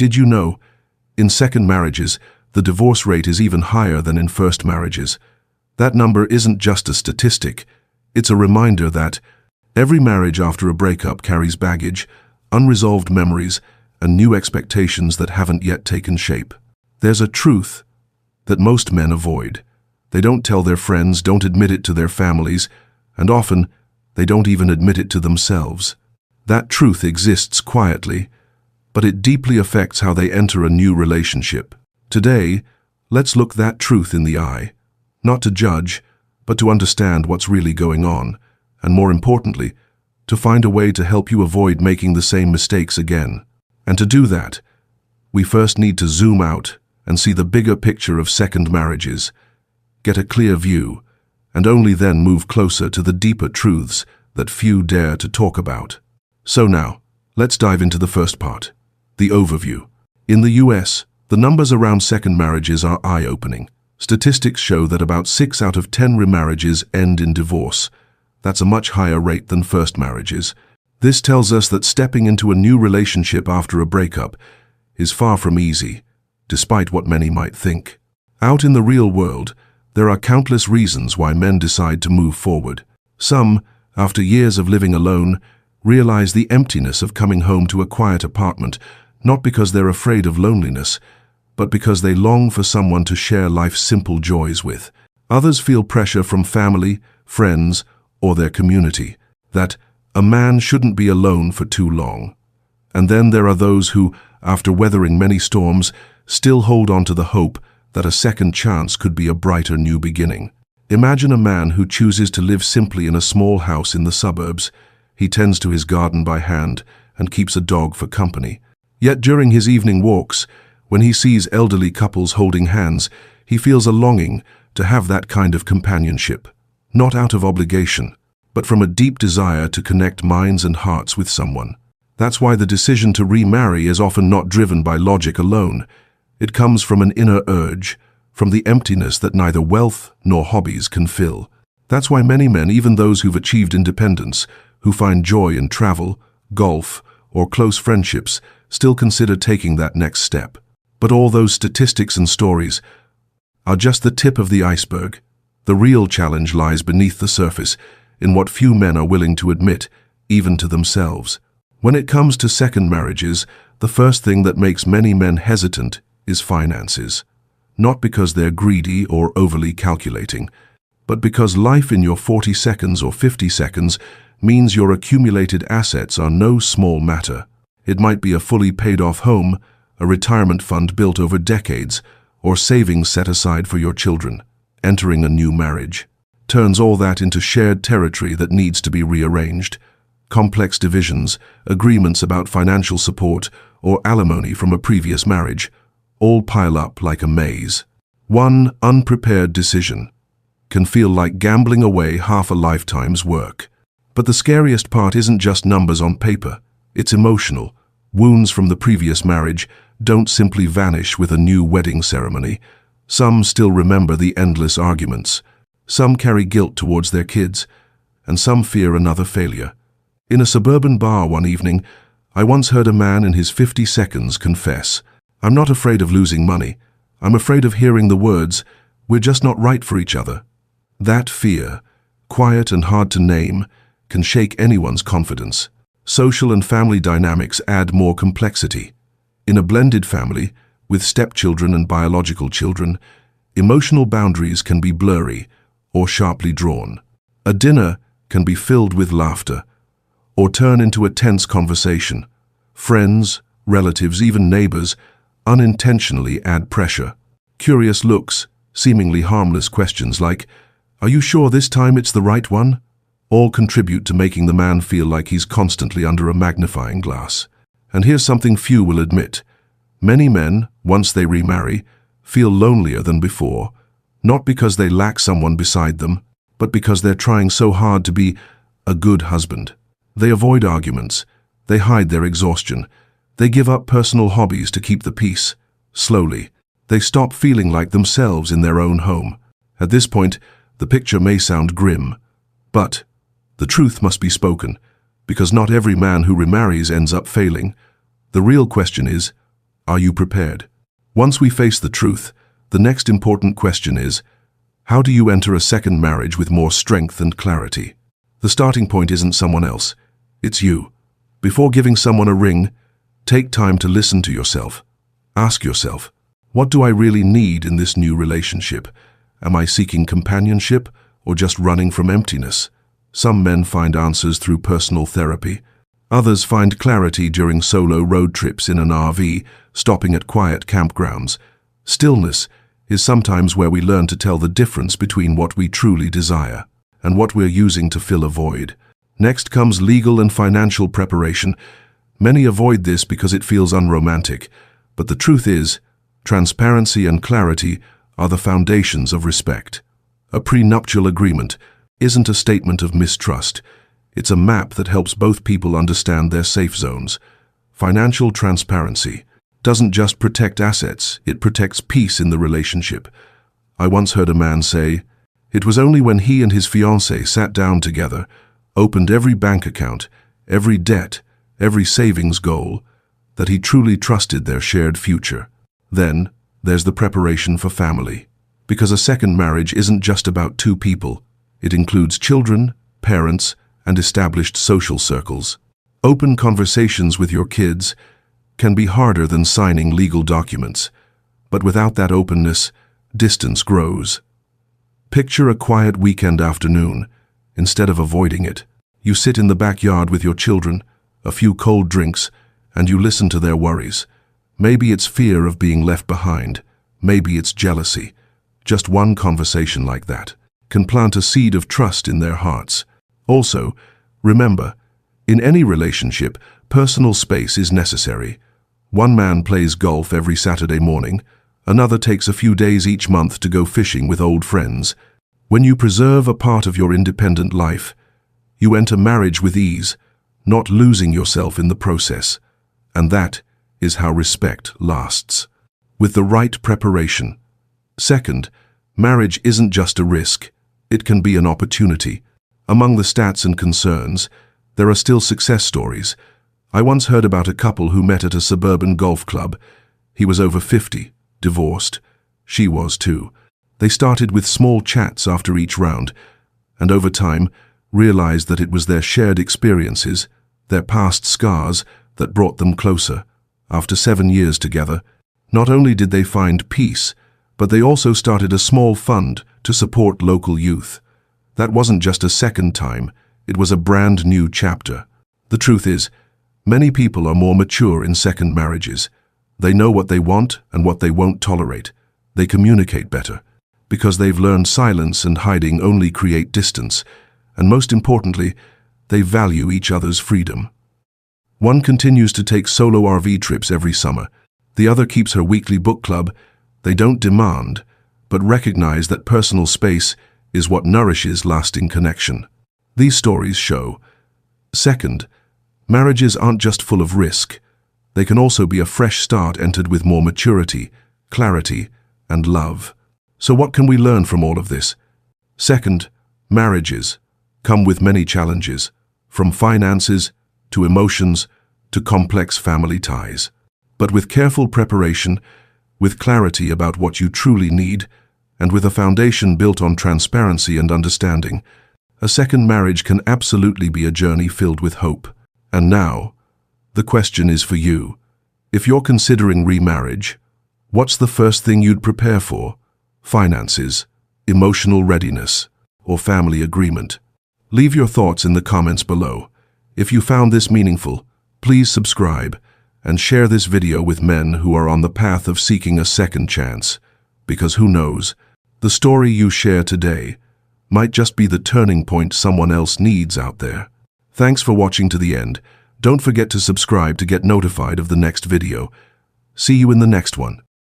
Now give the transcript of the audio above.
Did you know, in second marriages, the divorce rate is even higher than in first marriages? That number isn't just a statistic, it's a reminder that every marriage after a breakup carries baggage, unresolved memories, and new expectations that haven't yet taken shape. There's a truth that most men avoid. They don't tell their friends, don't admit it to their families, and often they don't even admit it to themselves. That truth exists quietly, but it deeply affects how they enter a new relationship. Today, let's look that truth in the eye, not to judge, but to understand what's really going on, and more importantly, to find a way to help you avoid making the same mistakes again. And to do that, we first need to zoom out and see the bigger picture of second marriages, get a clear view, and only then move closer to the deeper truths that few dare to talk about. So now, let's dive into the first part, the overview. In the US, the numbers around second marriages are eye-opening. Statistics show that about 6 out of 10 remarriages end in divorce. That's a much higher rate than first marriages. This tells us that stepping into a new relationship after a breakup is far from easy, despite what many might think. Out in the real world, there are countless reasons why men decide to move forward. Some, after years of living alone, realize the emptiness of coming home to a quiet apartment, not because they're afraid of loneliness, but because they long for someone to share life's simple joys with. Others feel pressure from family, friends, or their community, that a man shouldn't be alone for too long. And then there are those who, after weathering many storms, still hold on to the hope that a second chance could be a brighter new beginning. Imagine a man who chooses to live simply in a small house in the suburbs. He tends to his garden by hand and keeps a dog for company. Yet during his evening walks, when he sees elderly couples holding hands, he feels a longing to have that kind of companionship, not out of obligation, but from a deep desire to connect minds and hearts with someone. That's why the decision to remarry is often not driven by logic alone. It comes from an inner urge, from the emptiness that neither wealth nor hobbies can fill. That's why many men, even those who've achieved independence, who find joy in travel, golf, or close friendships, still consider taking that next step. But all those statistics and stories are just the tip of the iceberg. The real challenge lies beneath the surface, in what few men are willing to admit, even to themselves. When it comes to second marriages, the first thing that makes many men hesitant is finances. Not because they're greedy or overly calculating, but because life in your 40 seconds or 50 seconds means your accumulated assets are no small matter. It might be a fully paid-off home, a retirement fund built over decades, or savings set aside for your children. Entering a new marriage turns all that into shared territory that needs to be rearranged. Complex divisions, agreements about financial support, or alimony from a previous marriage all pile up like a maze. One unprepared decision can feel like gambling away half a lifetime's work. But the scariest part isn't just numbers on paper, it's emotional. Wounds from the previous marriage don't simply vanish with a new wedding ceremony. Some still remember the endless arguments. Some carry guilt towards their kids, and some fear another failure. In a suburban bar one evening, I once heard a man in his 50 seconds confess, "I'm not afraid of losing money. I'm afraid of hearing the words, 'We're just not right for each other.'" That fear, quiet and hard to name, can shake anyone's confidence. Social and family dynamics add more complexity. In a blended family, with stepchildren and biological children, emotional boundaries can be blurry or sharply drawn. A dinner can be filled with laughter or turn into a tense conversation. Friends, relatives, even neighbors unintentionally add pressure. Curious looks, seemingly harmless questions like, "Are you sure this time it's the right one?" all contribute to making the man feel like he's constantly under a magnifying glass. And here's something few will admit. Many men, once they remarry, feel lonelier than before, not because they lack someone beside them, but because they're trying so hard to be a good husband. They avoid arguments, they hide their exhaustion, they give up personal hobbies to keep the peace. Slowly, they stop feeling like themselves in their own home. At this point, the picture may sound grim, but the truth must be spoken, because not every man who remarries ends up failing. The real question is, Are you prepared? Once we face the truth, the next important question is, how do you enter a second marriage with more strength and clarity? The starting point isn't someone else, it's you. Before giving someone a ring, take time to listen to yourself. Ask yourself, what do I really need in this new relationship? Am I seeking companionship or just running from emptiness? Some men find answers through personal therapy. Others find clarity during solo road trips in an RV, stopping at quiet campgrounds. Stillness is sometimes where we learn to tell the difference between what we truly desire and what we're using to fill a void. Next comes legal and financial preparation. Many avoid this because it feels unromantic, but the truth is, transparency and clarity are the foundations of respect. A prenuptial agreement isn't a statement of mistrust. It's a map that helps both people understand their safe zones. Financial transparency doesn't just protect assets, it protects peace in the relationship. I once heard a man say, it was only when he and his fiancée sat down together, opened every bank account, every debt, every savings goal, that he truly trusted their shared future. Then, there's the preparation for family. Because a second marriage isn't just about two people. It includes children, parents, and established social circles. Open conversations with your kids can be harder than signing legal documents, but without that openness, distance grows. Picture a quiet weekend afternoon. Instead of avoiding it, you sit in the backyard with your children, a few cold drinks, and you listen to their worries. Maybe it's fear of being left behind. Maybe it's jealousy. Just one conversation like that can plant a seed of trust in their hearts. Also, remember, in any relationship, personal space is necessary. One man plays golf every Saturday morning, another takes a few days each month to go fishing with old friends. When you preserve a part of your independent life, you enter marriage with ease, not losing yourself in the process. And that is how respect lasts. With the right preparation. Second, marriage isn't just a risk, it can be an opportunity. Among the stats and concerns, there are still success stories. I once heard about a couple who met at a suburban golf club. He was over 50, divorced. She was too. They started with small chats after each round, and over time realized that it was their shared experiences, their past scars, that brought them closer. After 7 years together, not only did they find peace, but they also started a small fund to support local youth. That wasn't just a second time, it was a brand new chapter. The truth is, many people are more mature in second marriages. They know what they want and what they won't tolerate. They communicate better, because they've learned silence and hiding only create distance, and most importantly, they value each other's freedom. One continues to take solo RV trips every summer. The other keeps her weekly book club. They don't demand, but recognize that personal space is what nourishes lasting connection. These stories show. Second, marriages aren't just full of risk. They can also be a fresh start entered with more maturity, clarity, and love. So what can we learn from all of this? Second, marriages come with many challenges, from finances to emotions to complex family ties. But with careful preparation, with clarity about what you truly need, and with a foundation built on transparency and understanding, a second marriage can absolutely be a journey filled with hope. And now, the question is for you. If you're considering remarriage, what's the first thing you'd prepare for? Finances, emotional readiness, or family agreement? Leave your thoughts in the comments below. If you found this meaningful, please subscribe and share this video with men who are on the path of seeking a second chance. Because who knows, the story you share today might just be the turning point someone else needs out there. Thanks for watching to the end. Don't forget to subscribe to get notified of the next video. See you in the next one.